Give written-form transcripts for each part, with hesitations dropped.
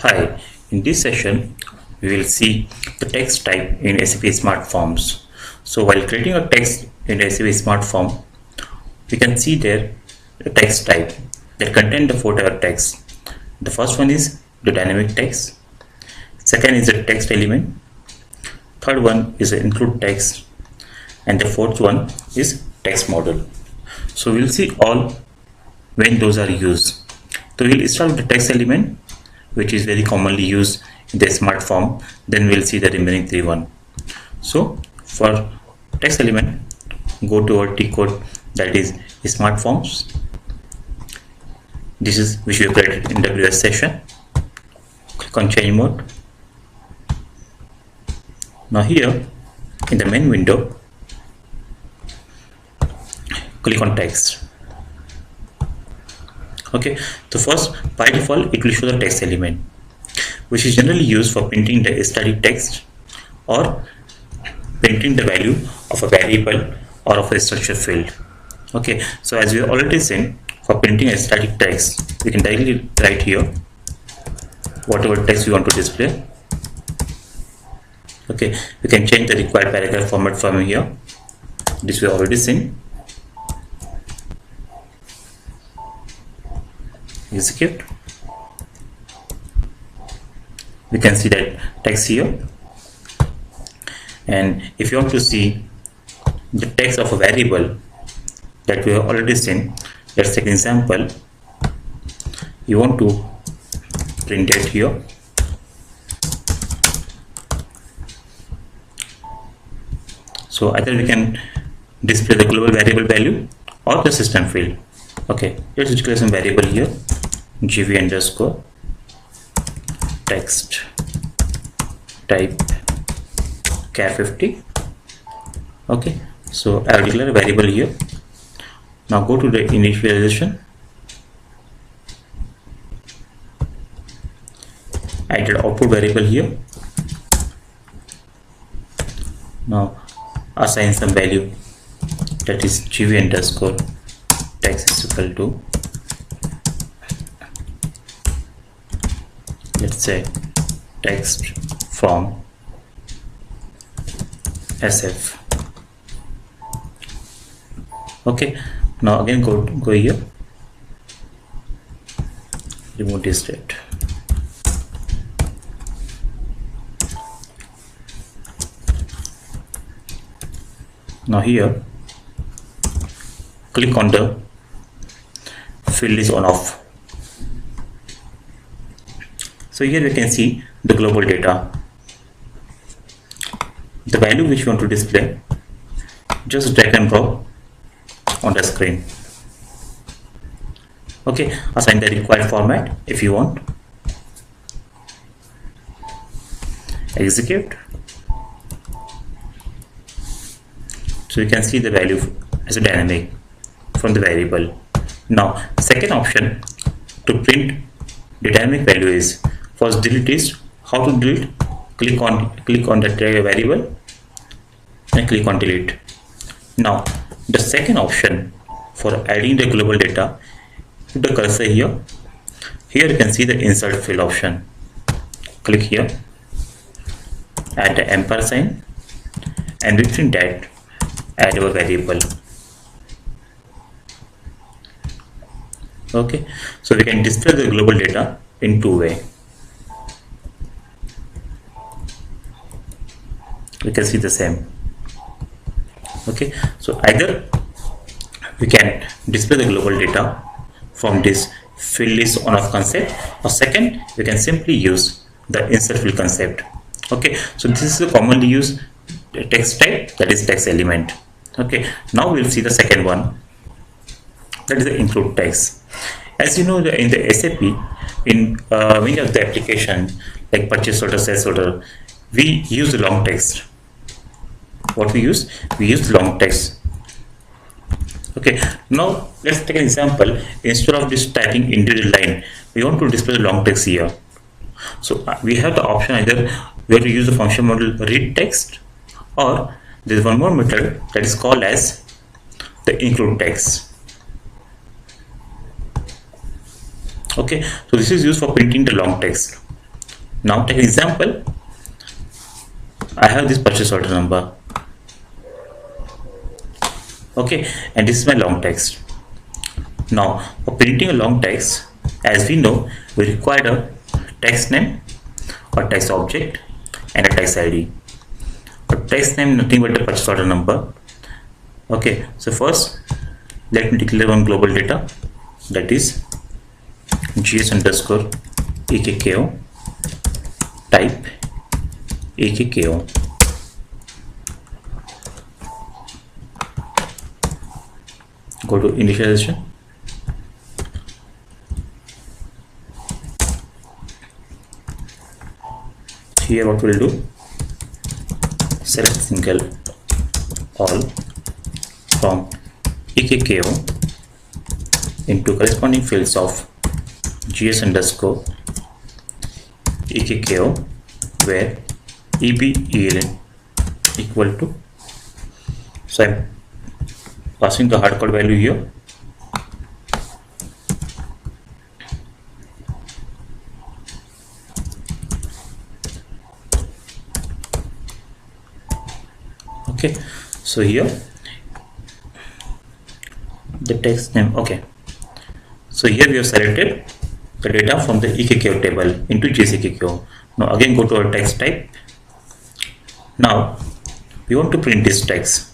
Hi, in this session we will see the text type in SAP SmartForms. So while creating a text in SAP SmartForm, we can see there the text type that contain the four type of text. The first one is the dynamic text, second is the text element, third one is the include text, and the fourth one is text model. So we'll see all when those are used. So we'll start with the text element, which is very commonly used in the SmartForm. Then we'll see the remaining three one. So for text element, go to our T code, that is SmartForms. This is which we created in the previous session. Click on change mode. Now here in the main window, click on text. Okay, so first by default it will show the text element, which is generally used for printing the static text or printing the value of a variable or of a structure field. Okay, so as we have already seen, for printing a static text we can directly write here whatever text we want to display. Okay, we can change the required paragraph format from here. This we have already seen. Execute. We can see that text here, and if you want to see the text of a variable that we have already seen, let's take an example. You want to print it here. So either we can display the global variable value or the system field. Okay, let's declare some variable here, gv underscore text type char 50. Okay, so I will declare a variable here. Now go to the initialization, I did output variable here. Now assign some value, that is gv underscore text is equal to, let's say, text from SF. Okay, now again go here, remove this state. Now here click on the field is on off. So here we can see the global data, the value which you want to display. Just drag and drop on the screen. Okay, assign the required format if you want. Execute. So you can see the value as a dynamic from the variable. Now second option to print the dynamic value is, first delete is, how to delete? Click on the variable and click on delete. Now the second option for adding the global data, put the cursor here. Here you can see the insert field option. Click here, add the ampersand, and within that add our variable. Okay, so we can display the global data in two ways. We can see the same. Okay, so either we can display the global data from this field list on off concept, or second we can simply use the insert field concept. Okay, so this is a commonly used text type, that is text element. Okay, now we'll see the second one, that is the include text. As you know, in the SAP, in many of the application like purchase order, sales order, we use the long text. What we use? We use long text. Okay, now let's take an example. Instead of just typing individual line, we want to display the long text here. So we have the option, either we have to use the function model read text, or there is one more method that is called as the include text. Okay, so this is used for printing the long text. Now take an example. I have this purchase order number. Okay, and this is my long text. Now for printing a long text, as we know, we require a text name or text object and a text ID. A text name nothing but the purchase order number. Okay, so first let me declare one global data, that is gs underscore ekko, type ekko. Go to initialization. Here what we'll do, select single all from ekko into corresponding fields of gs underscore ekko, where EBELN equal to, so I'm passing the hardcode value here. Okay, so here the text name. Okay, so here we have selected the data from the ekko table into GSEKKO. Now again go to our text type. Now we want to print this text.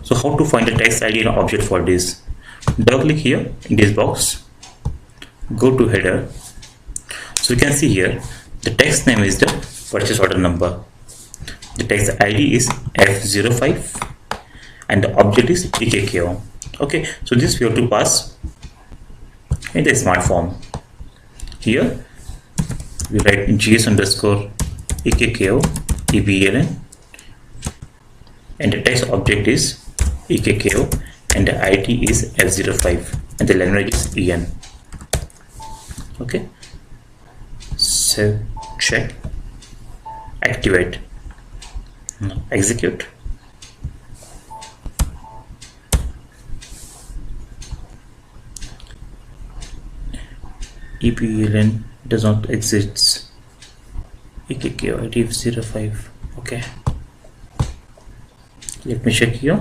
So how to find the text ID and object for this? Double click here in this box, go to header. So you can see here the text name is the purchase order number, the text ID is F05, and the object is ekko. Okay, so this we have to pass in the SmartForm. Here we write gs underscore ekko EBELN, and the text object is ekko, and the ID is F05, and the language is EN. Okay, so check, activate, execute. EBELN does not exist. ekko ID F05. Okay, let me check here.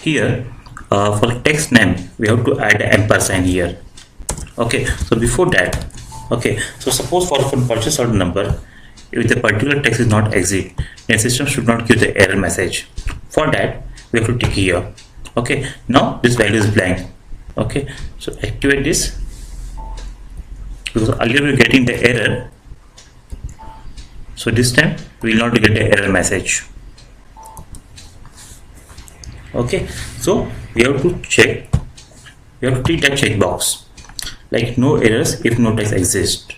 Here for text name we have to add an ampersand here. Okay, so before that, okay, so suppose for purchase order number, if the particular text is not exit, then system should not give the error message. For that we have to tick here. Okay, now this value is blank. Okay, so activate this, because earlier we were getting the error, so this time we will not get the error message. Okay, so we have to check, we have to tick that checkbox like no errors if no text exists.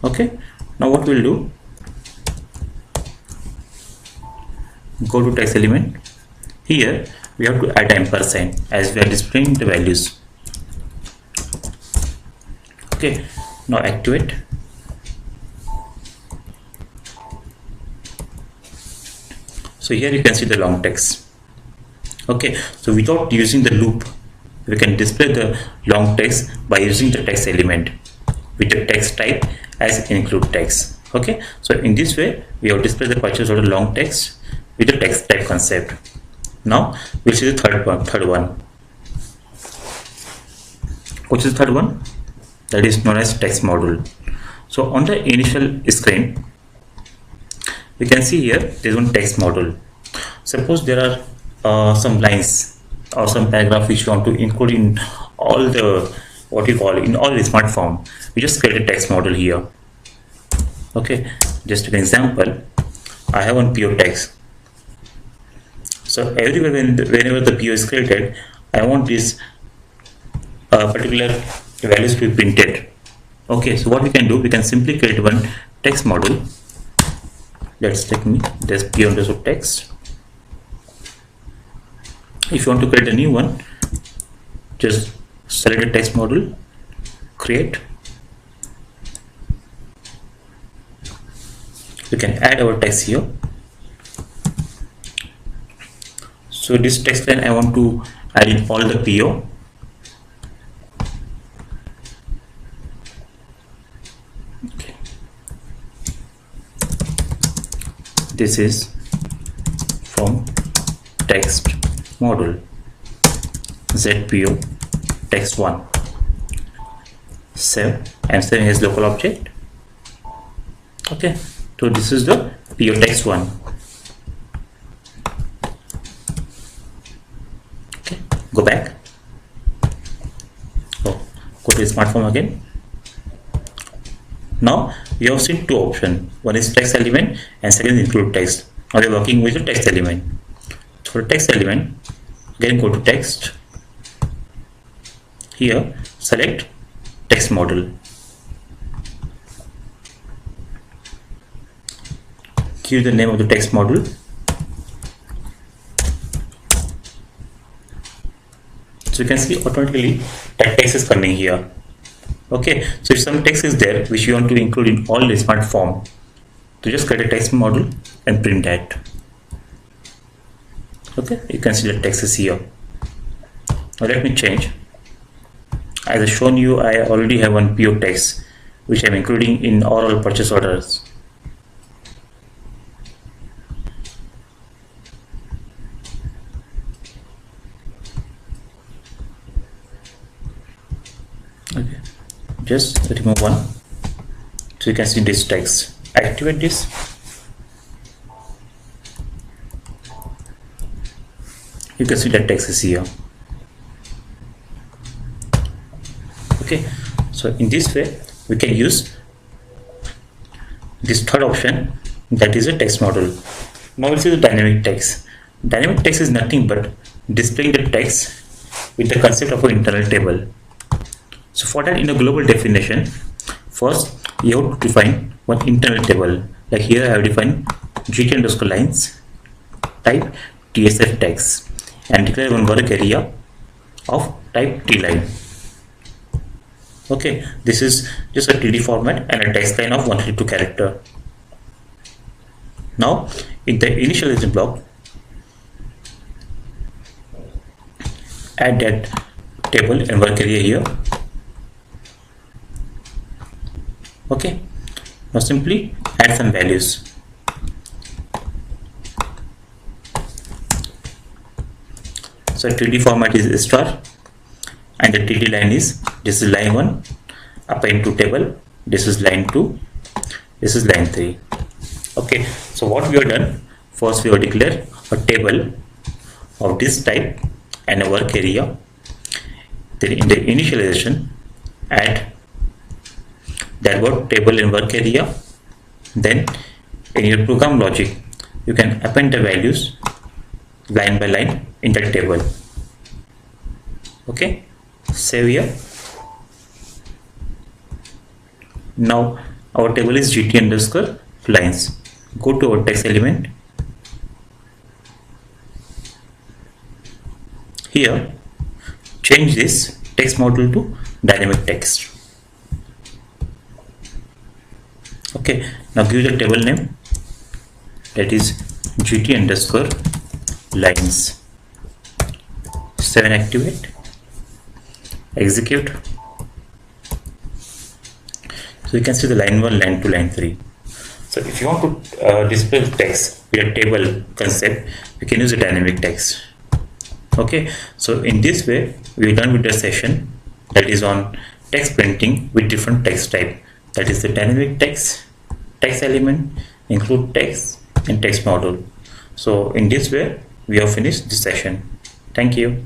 Okay, now what we'll do, go to text element. Here we have to add ampersand as we are displaying the values. Okay, now activate. So here you can see the long text. Okay, so without using the loop, we can display the long text by using the text element with the text type as include text. Okay, so in this way we have displayed the purchase order long text with the text type concept. Now we'll see the third one. Which is the third one? That is known as text module. So on the initial screen, you can see here there is one text module. Suppose there are some lines or some paragraph which you want to include in all the in all the SmartForm. We just create a text module here. Okay, just an example, I have one PO text. So everywhere whenever the PO is created, I want this particular values to be printed. Okay, so what we can do, we can simply create one text module. Let's take this PO underscore text. If you want to create a new one, just select a text module, create. We can add our text here. So this text line I want to add in all the PO. Okay. This is from text module ZPO text 1. Save. I'm saving as local object. Okay, so this is the PO text 1. Okay, go back. Oh, go to SmartForm again. Now we have seen two options. One is text element and second is include text. Now we are working with the text element. So for text element, again go to text. Here select text module. Give the name of the text module. So you can see automatically that text is coming here. Okay, so if some text is there which you want to include in all the SmartForm, so just create a text module and print that. Okay, you can see the text is here. Now let me change. As I shown you, I already have one PO text which I am including in all purchase orders. Okay, just remove one. So you can see this text. Activate this. You can see that text is here. Okay, so in this way we can use this third option, that is a text module. Now we'll see the dynamic text. Dynamic text is nothing but displaying the text with the concept of an internal table. So for that, in a global definition, first you have to define one internal table. Like here I have defined GT underscore lines, type TSF text, and declare one work area of type T line. Okay, this is just a TD format and a text line of 132 character. Now in the initialization block, add that table and work area here. Okay, now simply add some values. So TD format is star and the TD line is, this is line 1 append to table, this is line 2, this is line 3. Okay, so what we have done, first we have declared a table of this type and a work area. Then in the initialization add that word table and work area. Then in your program logic you can append the values line by line in that table. Okay, save here. Now our table is GT underscore lines. Go to our text element. Here change this text module to dynamic text. Okay, now give the table name, that is GT underscore lines. 7 activate, execute. So you can see the line 1, line 2, line 3. So if you want to display text with a table concept, you can use a dynamic text. Okay, so in this way we are done with the session that is on text printing with different text type, that is the dynamic text, text element, include text and text module. So in this way we have finished this session. Thank you.